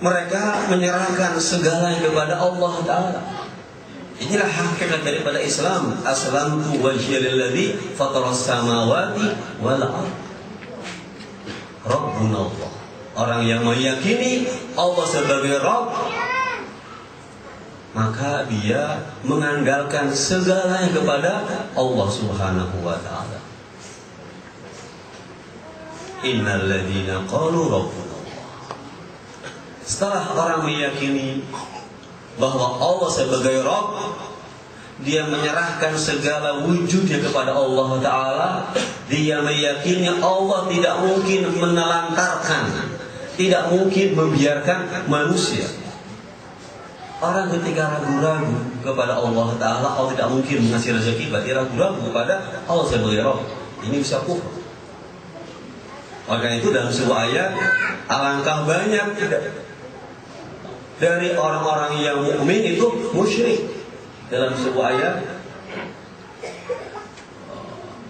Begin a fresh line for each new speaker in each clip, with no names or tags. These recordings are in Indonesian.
mereka menyerahkan segalanya kepada Allah Ta'ala. Inilah hakikat daripada Islam. Aslamtu wajhiya lilladzi fataras samawati wal ardh. Rabbuna Allah. Orang yang meyakini Allah sebagai Rabb, maka dia mengandalkan segalanya kepada Allah Subhanahu wa Ta'ala. Innal ladzina qalu rabbuna Allah. Setelah orang meyakini bahwa Allah sebagai Rabb, dia menyerahkan segala wujudnya kepada Allah Ta'ala. Dia meyakini Allah tidak mungkin menelantarkan, tidak mungkin membiarkan manusia. Orang ketika ragu-ragu kepada Allah Ta'ala, Allah tidak mungkin mengasih rezeki, berarti ragu-ragu kepada Allah sebagai Rabb. Ini bisa kufur. Maka itu dalam sebuah ayat, alangkah banyak dari orang-orang yang mukmin itu musyrik. Dalam sebuah ayat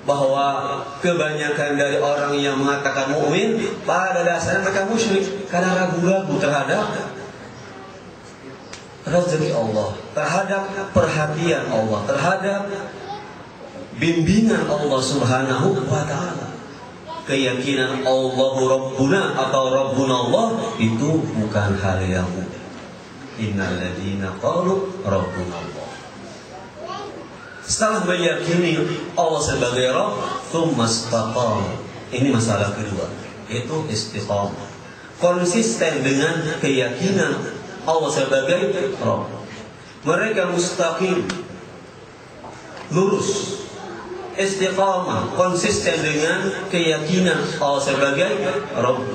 bahwa kebanyakan dari orang yang mengatakan mukmin pada dasarnya mereka musyrik karena ragu-ragu terhadap rezeki Allah, terhadap perhatian Allah, terhadap bimbingan Allah Subhanahu wa Ta'ala. Keyakinan Allahu Rabbuna atau Rabbuna Allah itu bukan hal yang mudah. Innal ladzina qalu rabbuna Allah. Setelah meyakini Allah sebagai Rabb, tsumma istaqamu. Ini masalah kedua, itu istiqamah. Konsisten dengan keyakinan Allah sebagai Rabb. Mereka mustaqim, lurus, istiqamah, konsisten dengan keyakinan Allah sebagai Rabb.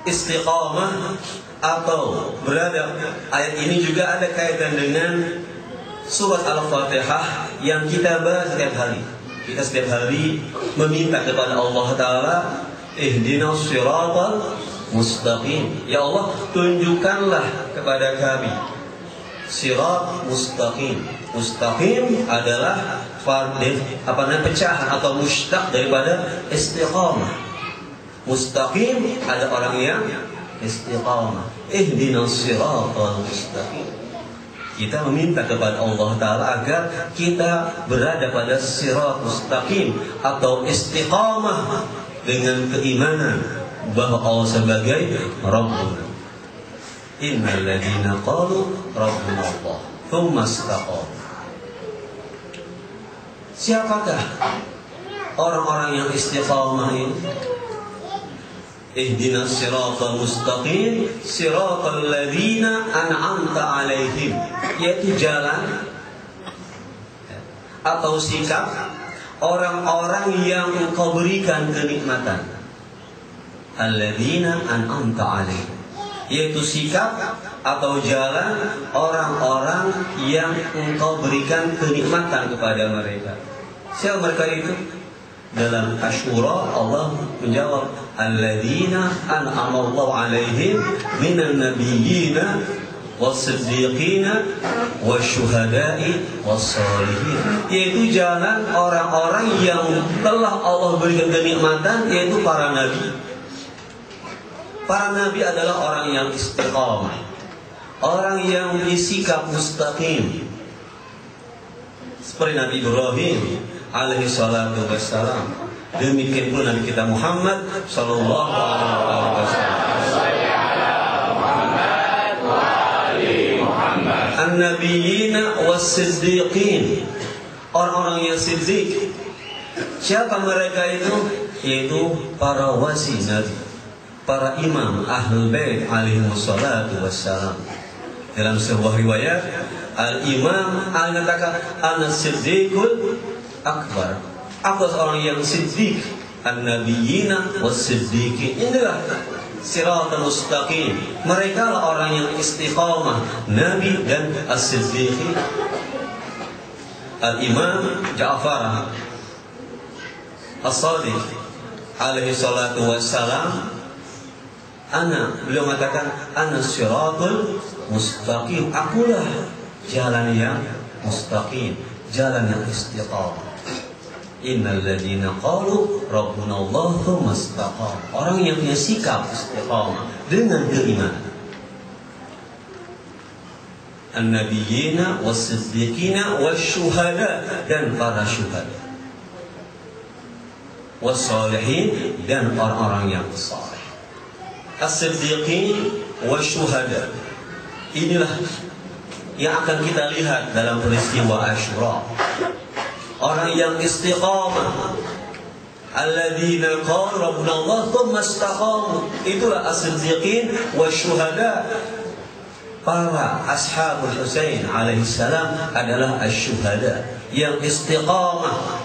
Istiqamah atau berada, ayat ini juga ada kaitan dengan surat Al-Fatihah yang kita bahas setiap hari. Kita setiap hari meminta kepada Allah Ta'ala, ihdinas siratal mustaqim. Ya Allah, tunjukkanlah kepada kami sirat mustaqim. Mustaqim adalah pecahan atau mushtaq daripada istiqamah. Mustaqim ada orang yang istiqamah. Ihdinas siratal mustaqim. Kita meminta kepada Allah Ta'ala agar kita berada pada sirat mustaqim atau istiqamah dengan keimanan bahwa Allah sebagai Rabbuna. Innal ladzina qalu rabbuna Allah tsumma istaqamu. Siapakah orang-orang yang istiqamah ini? Ihdinas siratal mustaqim siratal ladzina an'amta 'alaihim, yaitu jalan atau sikap orang-orang yang Engkau berikan kenikmatan. Alladzina an'amta 'alaihim, yaitu sikap atau jalan orang-orang yang Engkau berikan kenikmatan kepada mereka. Siapa mereka itu? Dalam Asyura Allah menjawab, alladzina an'ama Allahu 'alaihim minan nabiyyina was-siddiqina wasyuhada'i was-shalihin, yaitu jalan orang-orang yang telah Allah berikan kenikmatan, yaitu para nabi. Para nabi adalah orang yang istiqamah, orang yang bersikap mustaqim, seperti Nabi Ibrahim alaihi salatu wassalam. Demikian pula Nabi kita Muhammad sallallahu alaihi wasallam. An-nabiyina was-siddiqin, orang-orang yang siddiq. Siapa mereka itu? Yaitu para wasi Nabi, para imam Ahlul Bait alaihi salatu wassalam. Dalam sebuah riwayat, Al-Imam mengatakan An-Siddiqul Akbar, aku seorang yang siddiq. An-nabiyina was-siddiqin, inilah siratal mustaqim. Mereka lah orang yang istiqamah, nabi dan as-siddiqin. Al-Imam Ja'far As-Sadiq alaihi salatu wassalam, beliau mengatakan ana siratul mustaqim, akulah jalan yang mustaqim, jalan yang istiqamah. Innal ladzina qalu rabbuna Allah tsumma istaqamu. Orang yang punya sikap istiqamah dengan keimanan. An-nabiyina was-siddiqina wasyuhada, dan para syuhada, was-salihin, dan orang-orang yang saleh. As-siddiqin wasyuhada, inilah yang akan kita lihat dalam peristiwa Asyura. Orang yang istiqamah, alladzina qalu rabbuna Allah tsumma istaqamu, itulah as-siddiqin wasyuhada. Para ashabul Husain alaihissalam adalah asyuhada yang istiqamah,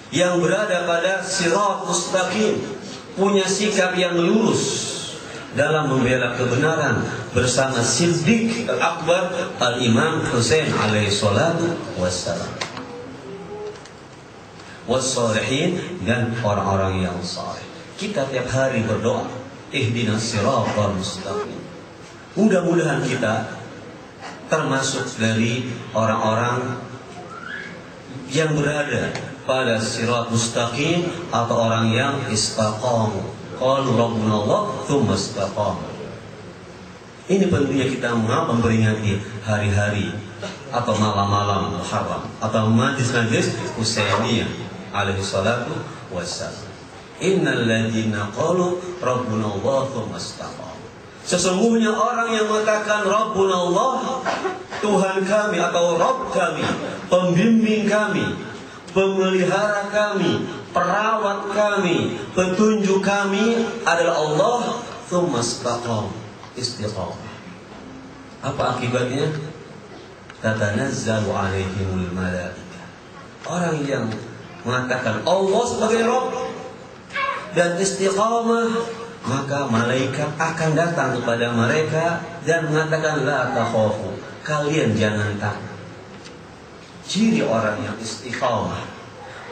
yang berada pada sirat mustaqim, punya sikap yang lurus dalam membela kebenaran bersama Siddiq al-Akbar al-Imam Husain alaihissalatu wassalam, was-salihin, dan orang-orang yang saleh. Kita tiap hari berdoa, ihdinas siratal mustaqim. Mudah-mudahan kita termasuk dari orang-orang yang berada pada sirat mustaqim, atau orang yang istaqamu. Qalu rabbuna Allah tsumma istaqamu. Ini pentingnya kita memperingati hari-hari atau malam-malam Muharram atau majlis-majlis Husainiyah alaihi salatu wassalam. Innal ladzina qalu rabbuna Allah tsumma istaqamu. Sesungguhnya orang yang mengatakan Rabbuna Allah, Tuhan kami atau Rabb kami, pembimbing kami, pemelihara kami, perawat kami, petunjuk kami adalah Allah, tsumma istaqam, istiqamah. Apa akibatnya? Tatanazzalu alaihimul malaikah. Orang yang mengatakan Allah sebagai Rabb dan istiqamah, maka malaikat akan datang kepada mereka dan mengatakan la takhafu, kalian jangan takut. Ciri orang yang istiqamah,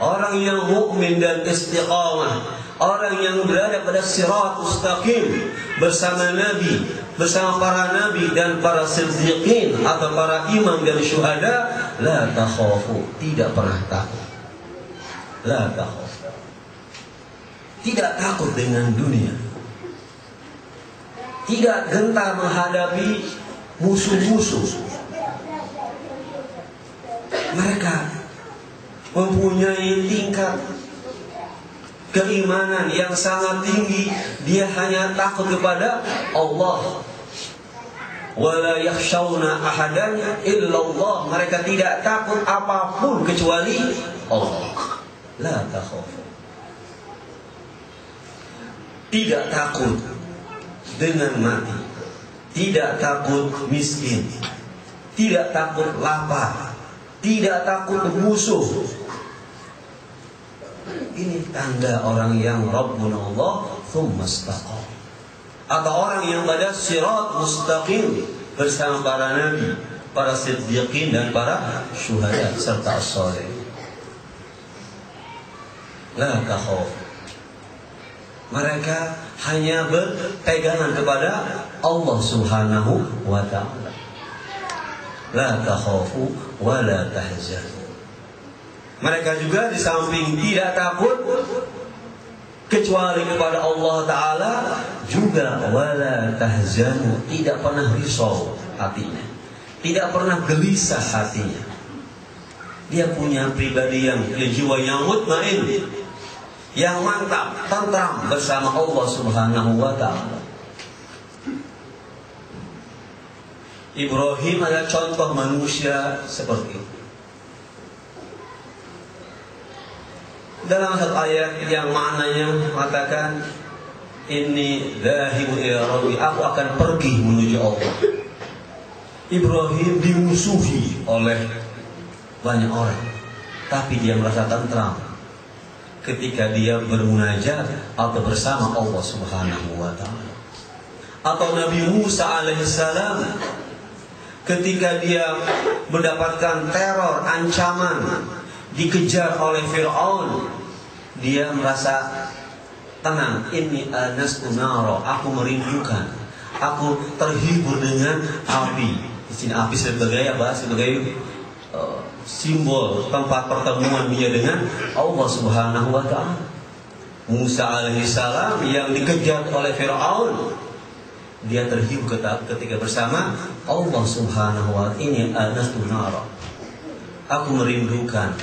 orang yang mukmin dan istiqamah, orang yang berada pada sirat mustaqim bersama Nabi, bersama para Nabi dan para siddiqin atau para imam dan syuhada, la takhafu, tidak pernah takut. La takhafu, tidak takut dengan dunia, tidak gentar menghadapi musuh-musuh. Mereka mempunyai tingkat keimanan yang sangat tinggi. Dia hanya takut kepada Allah. Wala yakhshawna ahadan illallah. Mereka tidak takut apapun kecuali Allah. La takhafu. Tidak takut dengan mati, tidak takut miskin, tidak takut lapar, tidak takut musuh. Ini tanda orang yang Rabbuna Allah tsumma istaqam, atau orang yang pada sirat mustaqim bersama para nabi, para siddiqin, dan para syuhada serta as-salih. La takhaf. Mereka hanya berpegangan kepada Allah Subhanahu wa ta'ala. La takhafu wa la tahzanu. Mereka juga di samping tidak takut kecuali kepada Allah Ta'ala, juga wala tahzanu, tidak pernah risau hatinya, tidak pernah gelisah hatinya. Dia punya pribadi yang jiwa yang mutmain, yang mantap, tentram bersama Allah Subhanahu wa ta'ala. Ibrahim adalah contoh manusia seperti itu. Dalam satu ayat yang maknanya mengatakan, inni dhahibu ila rabbi, aku akan pergi menuju Allah. Ibrahim dimusuhi oleh banyak orang, tapi dia merasa tentram ketika dia bermunajat atau bersama Allah Subhanahu wa ta'ala. Atau Nabi Musa alaihissalam, ketika dia mendapatkan teror, ancaman, dikejar oleh Fir'aun, dia merasa tenang. Inni anastu nara, aku merindukan, aku terhibur dengan api. Di sini api sebagai apa? Sebagai simbol tempat pertemuan dia dengan Allah Subhanahu wa ta'ala. Musa alaihissalam yang dikejar oleh Fir'aun, dia terhiu ketika bersama Allah Subhanahu wa ta'ala. Ini anastu nara, aku merindukan.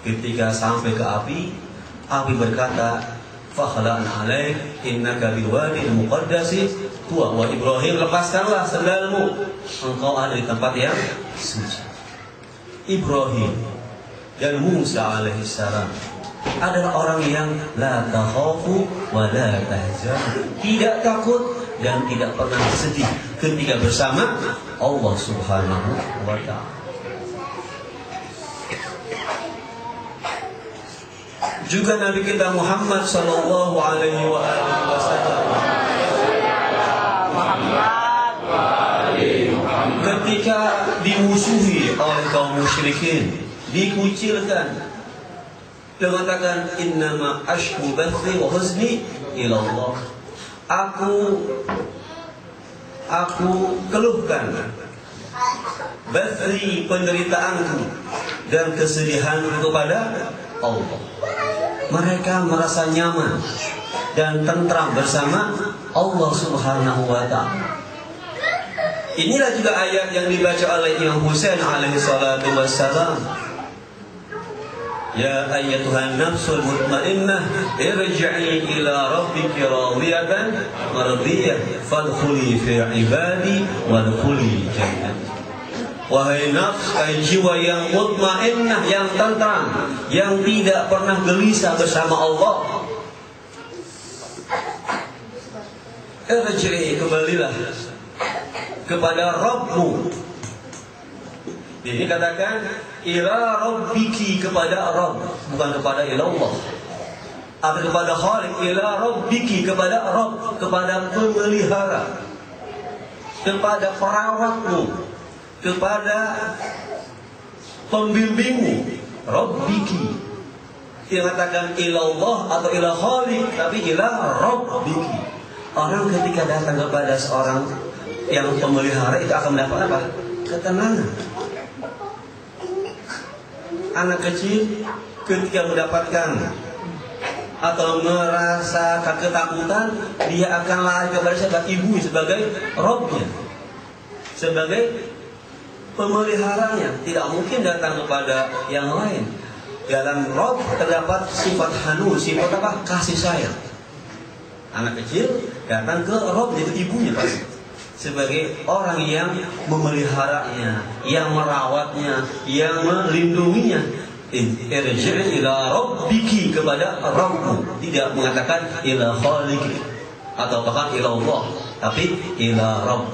Ketika sampai ke api berkata, fakhla'an alaik innaka bilwadil muqaddasi tuwa wa Ibrahim, lepaskanlah sendalmu, engkau ada di tempat yang suci. Ibrahim dan Musa alaihissalam adalah orang yang la takhafu wa la tahzan, tidak takut dan tidak pernah sedih ketika bersama Allah Subhanahu wa ta'ala. Juga Nabi kita Muhammad sallallahu alaihi wasallam ketika dimusuhi oleh kaum musyrikin, dikucilkan, dia mengatakan innama ashku bathi wa huzni ila Allah. Aku keluhkan bathi, penderitaanku dan kesedihanku kepada Allah. Mereka merasa nyaman dan tentram bersama Allah Subhanahu wa ta'ala. Inilah juga ayat yang dibaca oleh Imam Husain alaihi salatu wassalam. Ya ayyatuhan nafsul mutmainnah irji'i ila rabbiki radiyatan mardiyah fadkhuli fi ibadi wadkhuli jannati. Wahai nafs, jiwa yang mutmainnah, yang tentram, yang tidak pernah gelisah bersama Allah, irji'i, kembalilah kepada Rabbmu. Ini katakan ila rabbiki, kepada Rabb, bukan kepada ilallah. Atau kepada Khaliq, ila rabbiki, kepada Rabb, kepada pemelihara, kepada perawatmu, kepada pembimbingmu, Rabbiki. Dia katakan ilallah atau ila Khaliq, tapi ila Rabbiki. Orang ketika datang kepada seorang yang pemelihara itu akan mendapat apa? Ketenangan. Anak kecil ketika mendapatkan atau merasa ketakutan, dia akan lari kepada siapa? Ibu sebagai Rabbnya, sebagai pemeliharanya. Tidak mungkin datang kepada yang lain. Dalam Rabb terdapat sifat hanu, sifat apa? Kasih sayang. Anak kecil datang ke Rabb, yaitu ibunya pasti, sebagai orang yang memeliharanya, yang merawatnya, yang melindunginya. Irji' ila rabbiki, kepada Rabbmu. Tidak mengatakan ila khaliqi atau bahkan ila Allah, tapi ila Rabb.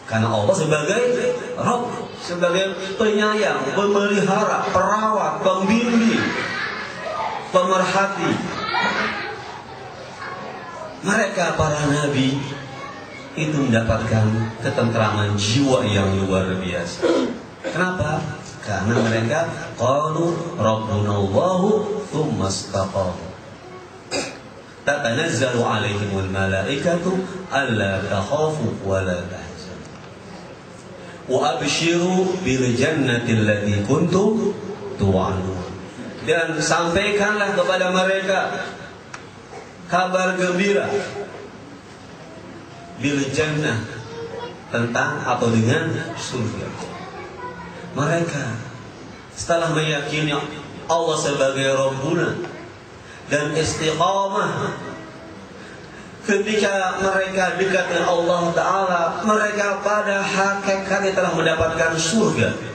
Karena Allah sebagai Rabb, sebagai penyayang, pemelihara, perawat, pembimbing, pemerhati. Mereka para nabi itu mendapatkan ketentraman jiwa yang luar biasa. Kenapa? Karena mereka qalu rabbunallahu tsumma istaqamu. Tatanazzalu alaihimul malaikatu alla takhafu wa la tahzanu wa abshiru bil jannati allati kuntum tu'adun. Dan sampaikanlah kepada mereka kabar gembira bil jannah, tentang atau dengan surga. Mereka setelah meyakini Allah sebagai Rabbuna dan istiqamah, ketika mereka dekat dengan Allah Ta'ala, mereka pada hakikatnya telah mendapatkan surga.